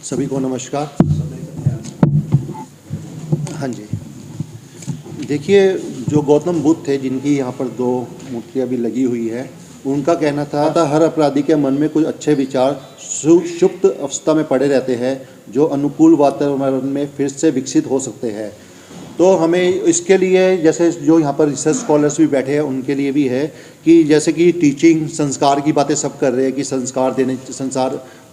सभी को नमस्कार। हाँ जी, देखिए, जो गौतम बुद्ध थे जिनकी यहाँ पर दो मूर्तियाँ भी लगी हुई है, उनका कहना था हर अपराधी के मन में कुछ अच्छे विचार सुषुप्त अवस्था में पड़े रहते हैं जो अनुकूल वातावरण में फिर से विकसित हो सकते हैं। तो हमें इसके लिए, जैसे जो यहाँ पर रिसर्च स्कॉलर्स भी बैठे हैं उनके लिए भी है कि जैसे कि टीचिंग संस्कार की बातें सब कर रहे हैं कि संस्कार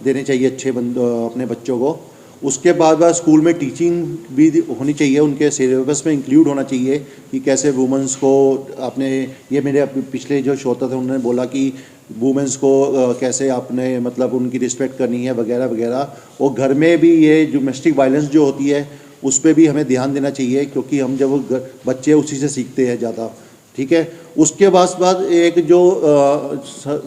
देने चाहिए अपने बच्चों को। उसके बाद स्कूल में टीचिंग भी होनी चाहिए, उनके सिलेबस में इंक्लूड होना चाहिए कि कैसे वुमेंस को अपने, ये मेरे पिछले जो श्रोता थे उन्होंने बोला कि वुमेंस को कैसे आपने मतलब उनकी रिस्पेक्ट करनी है वगैरह वगैरह। और घर में भी ये डोमेस्टिक वायलेंस जो होती है उस पर भी हमें ध्यान देना चाहिए, क्योंकि हम जब बच्चे उसी से सीखते हैं ज़्यादा। ठीक है, उसके बाद एक जो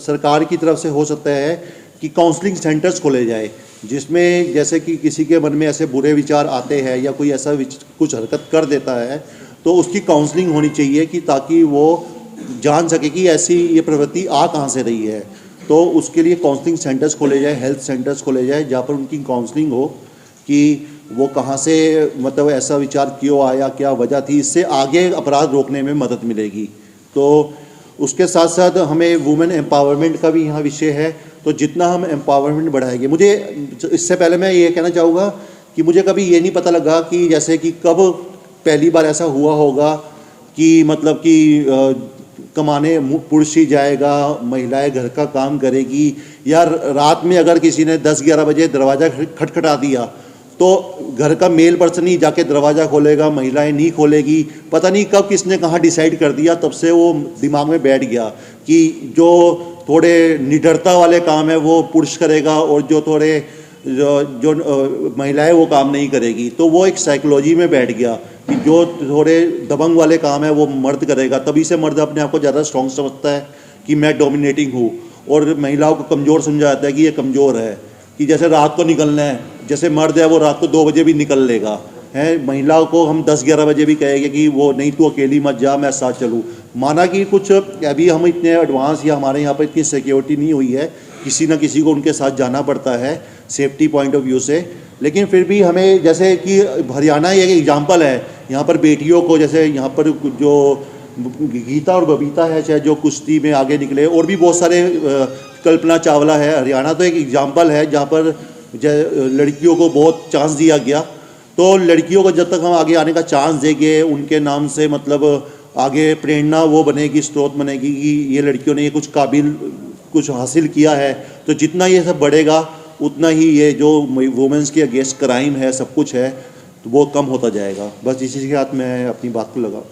सरकार की तरफ से हो सकता है कि काउंसलिंग सेंटर्स खोले जाए, जिसमें जैसे कि किसी के मन में ऐसे बुरे विचार आते हैं या कोई ऐसा कुछ हरकत कर देता है तो उसकी काउंसलिंग होनी चाहिए कि ताकि वो जान सके कि ऐसी ये प्रवृत्ति आ कहाँ से रही है। तो उसके लिए काउंसलिंग सेंटर्स खोले जाए, हेल्थ सेंटर्स खोले जाए, जहाँ पर उनकी काउंसलिंग हो कि वो कहाँ से मतलब ऐसा विचार क्यों आया, क्या वजह थी, इससे आगे अपराध रोकने में मदद मिलेगी। तो उसके साथ साथ हमें वुमेन एम्पावरमेंट का भी यहाँ विषय है, तो जितना हम एम्पावरमेंट बढ़ाएंगे, मुझे इससे पहले मैं ये कहना चाहूँगा कि मुझे कभी ये नहीं पता लगा कि जैसे कि कब पहली बार ऐसा हुआ होगा कि मतलब कि कमाने पुरुष ही जाएगा, महिलाएं घर का काम करेगी, या रात में अगर किसी ने 10-11 बजे दरवाज़ा खटखटा दिया तो घर का मेल पर्सन ही जाके दरवाज़ा खोलेगा, महिलाएं नहीं खोलेगी। पता नहीं कब किसने कहाँ डिसाइड कर दिया, तब से वो दिमाग में बैठ गया कि जो थोड़े निडरता वाले काम है वो पुरुष करेगा और जो थोड़े जो महिलाएं वो काम नहीं करेगी। तो वो एक साइकोलॉजी में बैठ गया कि जो थोड़े दबंग वाले काम है वो मर्द करेगा। तभी से मर्द अपने आप को ज़्यादा स्ट्रॉन्ग समझता है कि मैं डोमिनेटिंग हूँ, और महिलाओं को कमज़ोर समझा जाता है कि ये कमज़ोर है, कि जैसे रात को निकलना है, जैसे मर्द है वो रात को 2 बजे भी निकल लेगा है, महिलाओं को हम 10-11 बजे भी कहेंगे कि वो नहीं, तू अकेली मत जा, मैं साथ चलूँ। माना कि कुछ अभी हम इतने एडवांस या हमारे यहाँ पर इतनी सिक्योरिटी नहीं हुई है, किसी ना किसी को उनके साथ जाना पड़ता है सेफ्टी पॉइंट ऑफ व्यू से, लेकिन फिर भी हमें, जैसे कि हरियाणा एक एग्जाम्पल है, यहाँ पर बेटियों को, जैसे यहाँ पर जो गीता और बबीता है चाहे जो कुश्ती में आगे निकले, और भी बहुत सारे, कल्पना चावला है, हरियाणा तो एक एग्जाम्पल है जहाँ पर लड़कियों को बहुत चांस दिया गया। तो लड़कियों को जब तक हम आगे आने का चांस देंगे, उनके नाम से मतलब आगे प्रेरणा वो बनेगी, स्रोत बनेगी कि ये लड़कियों ने ये कुछ काबिल कुछ हासिल किया है, तो जितना ये सब बढ़ेगा उतना ही ये जो वुमेंस के अगेंस्ट क्राइम है, सब कुछ है, तो वो कम होता जाएगा। बस इसी के साथ मैं अपनी बात को लगा